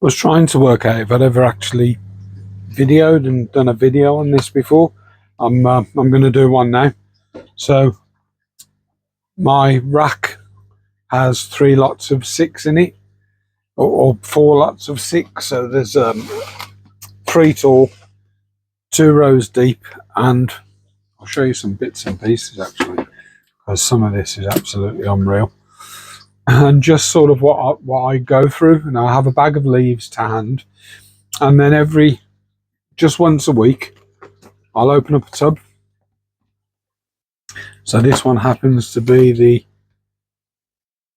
Was trying to work out if I'd ever actually videoed and done a video on this before. I'm going to do one now. So my rack has 3 lots of 6 in it, or 4 lots of 6. So there's 3 tall, 2 rows deep, and I'll show you some bits and pieces actually, because some of this is absolutely unreal. And just sort of what I go through, and I have a bag of leaves to hand, and then just once a week I'll open up a tub. So this one happens to be the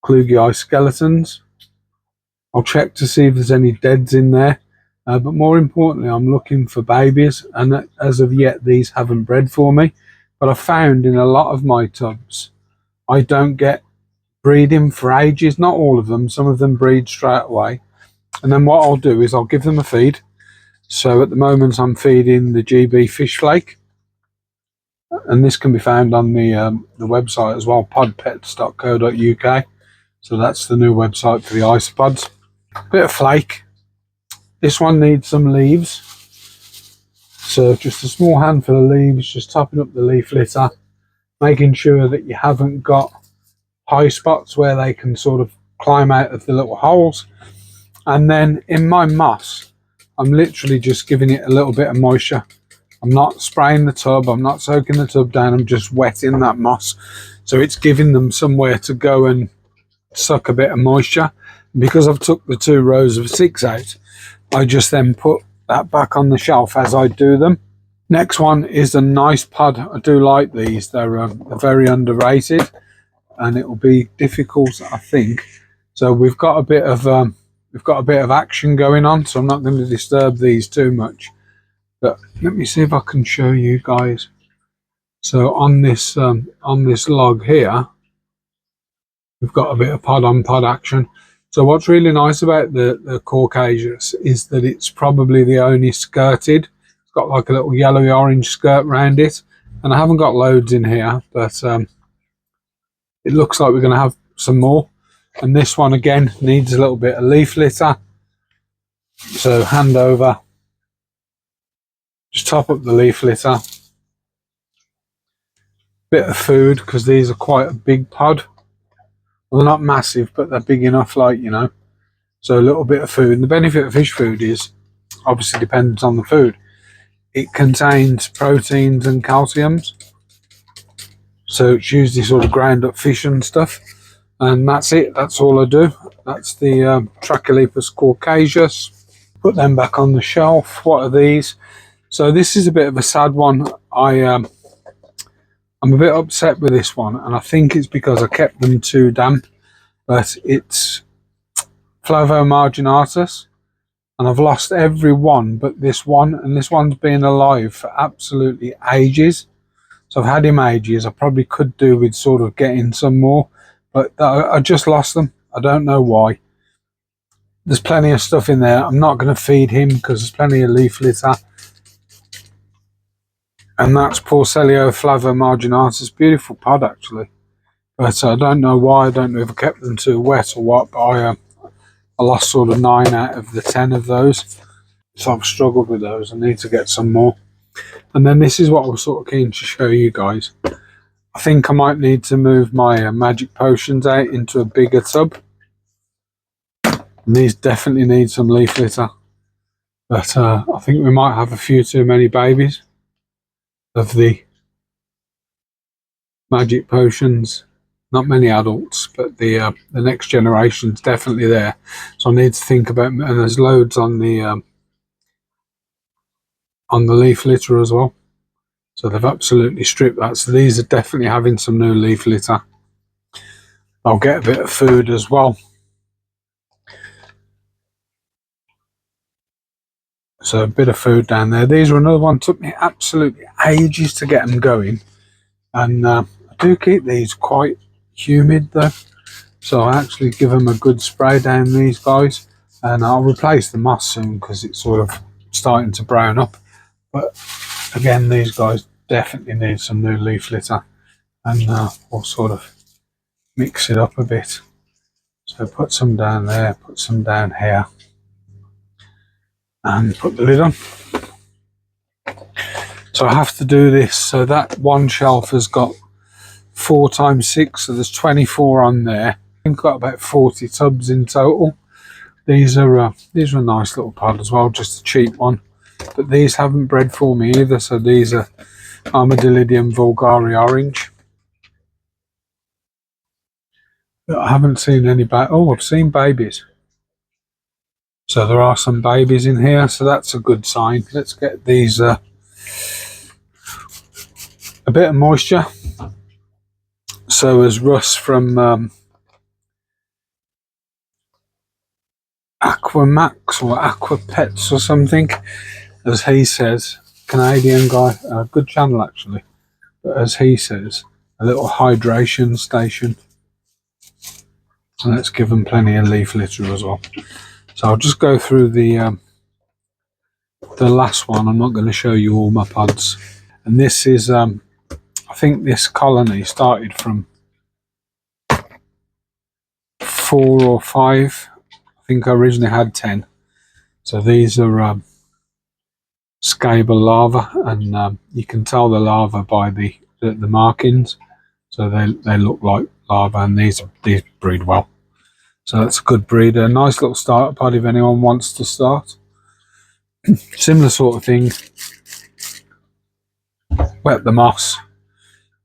Klugii skeletons. I'll check to see if there's any deads in there, but more importantly I'm looking for babies, and as of yet these haven't bred for me. But I found in a lot of my tubs I don't get breeding for ages. Not all of them, some of them breed straight away. And then what I'll do is I'll give them a feed. So at the moment I'm feeding the GB fish flake, and this can be found on the website as well, podpets.co.uk. So that's the new website for the isopods. Bit of flake. This one needs some leaves, so just a small handful of leaves, just topping up the leaf litter, making sure that you haven't got high spots where they can sort of climb out of the little holes. And then in my moss, I'm literally just giving it a little bit of moisture. I'm not spraying the tub, I'm not soaking the tub down, I'm just wetting that moss. So it's giving them somewhere to go and suck a bit of moisture. And because I've took the 2 rows of 6 out, I just then put that back on the shelf as I do them. Next one is a nice pod. I do like these, they're very underrated, and it will be difficult, I think. So we've got a bit of action going on, so I'm not going to disturb these too much. But let me see if I can show you guys. So on this log here, we've got a bit of pod on pod action. So what's really nice about the Caucasus is that it's probably the only skirted. It's got like a little yellowy orange skirt around it, and I haven't got loads in here, but it looks like we're going to have some more. And this one again needs a little bit of leaf litter. So hand over, just top up the leaf litter. Bit of food, because these are quite a big pod. Well, they're not massive, but they're big enough, like, you know. So a little bit of food. And the benefit of fish food is, obviously depends on the food, it contains proteins and calciums. So it's usually sort of ground up fish and stuff. And that's it, that's all I do. That's the Trachylepus caucasus. Put them back on the shelf. What are these? So this is a bit of a sad one. I'm a bit upset with this one, and I think it's because I kept them too damp. But it's Flavomarginatus, and I've lost every one but this one, and this one's been alive for absolutely ages. So I've had him ages. I probably could do with sort of getting some more, but I just lost them. I don't know why. There's plenty of stuff in there. I'm not going to feed him because there's plenty of leaf litter. And that's Porcellio Flavomarginatus. Beautiful pod actually, but I don't know why. I don't know if I kept them too wet or what, but I lost sort of 9 out of the 10 of those. So I've struggled with those. I need to get some more. And then this is what I was sort of keen to show you guys. I think I might need to move my magic potions out into a bigger tub. And these definitely need some leaf litter. But I think we might have a few too many babies of the magic potions. Not many adults, but the next generation's definitely there. So I need to think about, and there's loads on the leaf litter as well. So they've absolutely stripped that. So these are definitely having some new leaf litter. I'll get a bit of food as well. So a bit of food down there. These are another one. Took me absolutely ages to get them going. And I do keep these quite humid though. So I actually give them a good spray down these guys. And I'll replace the moss soon because it's sort of starting to brown up. But again, these guys definitely need some new leaf litter. And we'll sort of mix it up a bit. So put some down there, put some down here. and put the lid on. So I have to do this. So that one shelf has got 4 times 6, so there's 24 on there. I've got about 40 tubs in total. These are a nice little pod as well, just a cheap one. But these haven't bred for me either, so these are Armadillidium vulgare orange. But I haven't seen any I've seen babies. So there are some babies in here, so that's a good sign. Let's get these a bit of moisture. So as Russ from Aquamax or Aqua Pets or something, as he says, Canadian guy, good channel actually, but as he says, a little hydration station. And let's give them plenty of leaf litter as well. So I'll just go through the last one. I'm not going to show you all my pods. And this is, I think this colony started from 4 or 5. I think I originally had 10. So these are scable larvae, and you can tell the larvae by the markings. So they look like larvae, and these breed well. So that's a good breed. A nice little starter pod if anyone wants to start. Similar sort of thing. Wet the moss.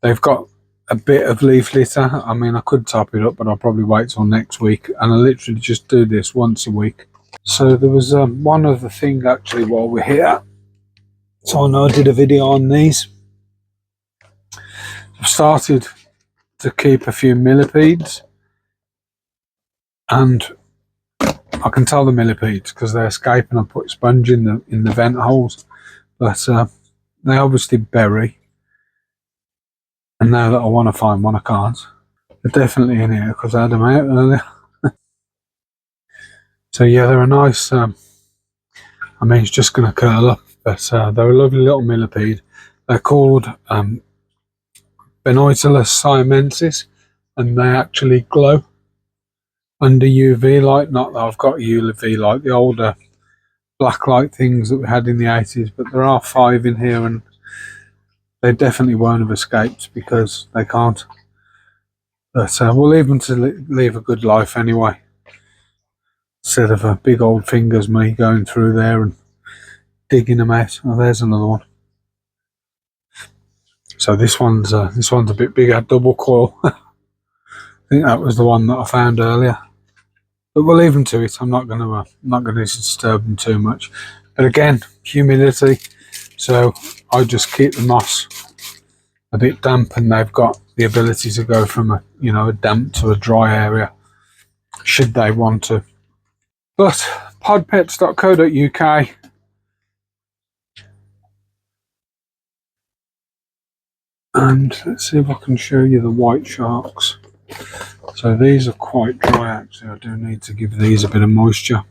They've got a bit of leaf litter. I mean, I could top it up, but I'll probably wait till next week. And I literally just do this once a week. So there was one other thing actually while we're here. So I know I did a video on these. I've started to keep a few millipedes, and I can tell the millipedes because they escape, and I put sponge in the vent holes, but they obviously bury. And now that I want to find one, I can't. They're definitely in here because I had them out earlier. So yeah, they're a nice. I mean, it's just going to curl up, but they're a lovely little millipede. They're called Benoitulus siamensis, and they actually glow under UV light. Not that I've got UV light, the older black light things that we had in the 80s, but there are 5 in here, and they definitely won't have escaped because they can't. But we'll leave them to live a good life anyway, instead of a big old fingers me going through there and digging them out. Oh, there's another one. So this one's a bit bigger, double coil. I think that was the one that I found earlier. But we'll leave them to it. I'm not going to disturb them too much. But again, humidity. So I just keep the moss a bit damp, and they've got the ability to go from a damp to a dry area, should they want to. But podpets.co.uk. And let's see if I can show you the white sharks. So these are quite dry actually. I do need to give these a bit of moisture.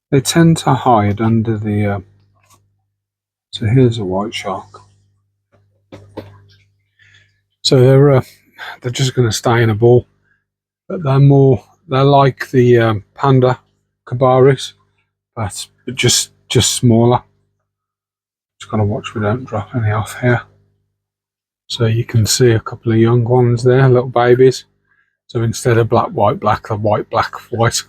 They tend to hide under the so here's a white shark. So they're just going to stay in a ball, but they're like the panda cabaris, but just smaller. Just gotta watch we don't drop any off here. So you can see a couple of young ones there, little babies. So instead of black, white, black, they're white, black, white.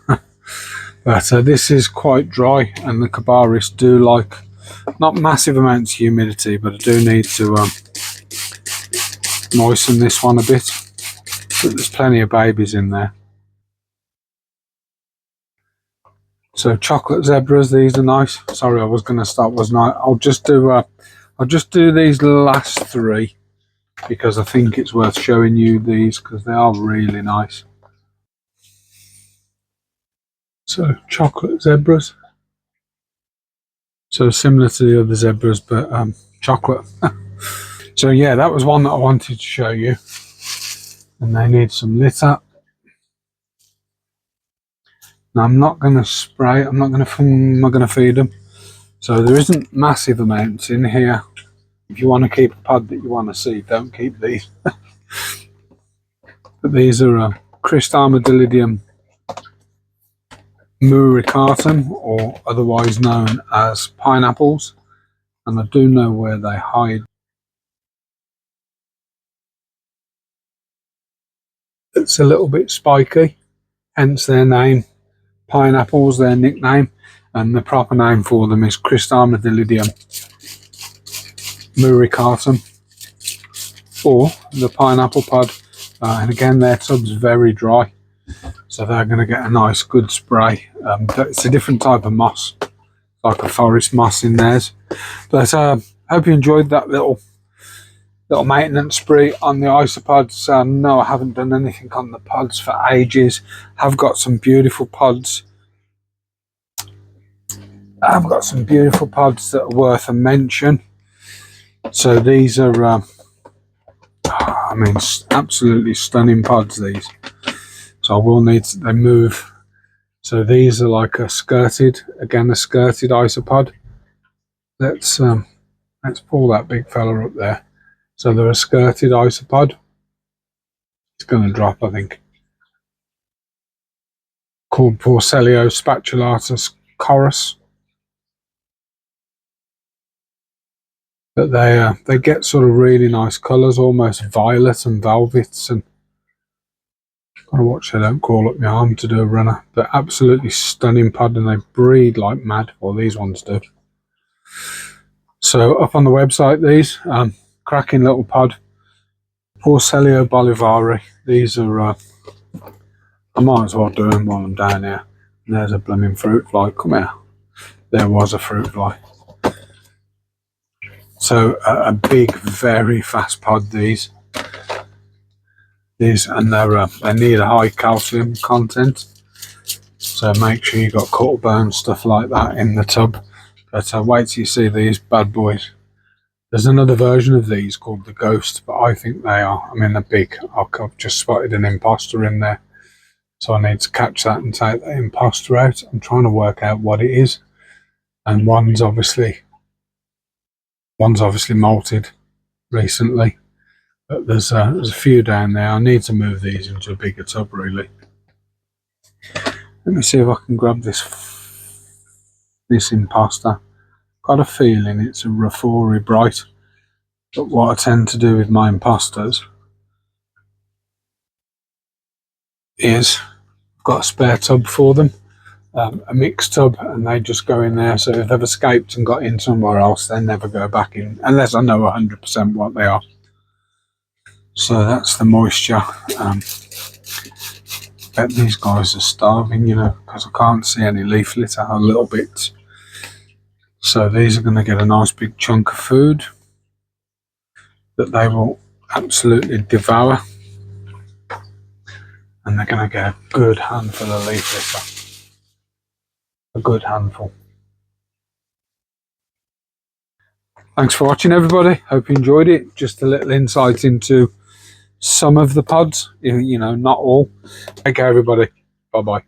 But this is quite dry, and the cabaris do like not massive amounts of humidity, but I do need to moisten this one a bit. But there's plenty of babies in there. So chocolate zebras, these are nice. Sorry, I was going to start, wasn't I? I'll just do these last 3 because I think it's worth showing you these because they are really nice. So chocolate zebras. So similar to the other zebras, but chocolate. So yeah, that was one that I wanted to show you. And they need some litter. Now I'm not going to spray. I'm not going to feed them. So there isn't massive amounts in here. If you want to keep a pod that you want to see, don't keep these. But these are Christ Armadillidium muricatum, or otherwise known as pineapples, and I do know where they hide. It's a little bit spiky, hence their name. Pineapples, their nickname, and the proper name for them is Christarmadillidium muricatum, or the pineapple pod. And again, their tub's very dry, so they're going to get a nice good spray. It's a different type of moss, like a forest moss in theirs. But hope you enjoyed that little maintenance spree on the isopods. No, I haven't done anything on the pods for ages. I've got some beautiful pods. I've got some beautiful pods that are worth a mention. So these are, I mean, absolutely stunning pods, these. So I will need to, they move. So these are like a skirted isopod. Let's pull that big fella up there. So they're a skirted isopod. It's going to drop, I think. Called Porcellio spatulatus chorus. But they get sort of really nice colours, almost violet and velvets, and gotta watch they don't crawl up my arm to do a runner. But absolutely stunning pod, and they breed like mad. Well, these ones do. So up on the website, these cracking little pod, Porcellio bolivari. These are I might as well do them while I'm down here. And there's a blooming fruit fly. Come here. There was a fruit fly. So a big, very fast pod, these, and they need a high calcium content. So make sure you got cuttlebone, stuff like that in the tub. But wait till you see these bad boys. There's another version of these called the Ghost, but I think they are. I mean, they're big. I've just spotted an imposter in there, so I need to catch that and take that imposter out. I'm trying to work out what it is, and one's obviously molted recently, but there's a few down there. I need to move these into a bigger tub, really. Let me see if I can grab this imposter. Got a feeling it's a Rafori Bright, but what I tend to do with my imposters is I've got a spare tub for them, a mixed tub, and they just go in there. So if they've escaped and got in somewhere else, they never go back in unless I know 100% what they are. So that's the moisture. Bet these guys are starving, you know, because I can't see any leaf litter, a little bit. So these are going to get a nice big chunk of food that they will absolutely devour, and they're going to get a good handful of leaf litter. A good handful. Thanks for watching, everybody. Hope you enjoyed it. Just a little insight into some of the pods, you know, not all. Take care, everybody. Bye bye.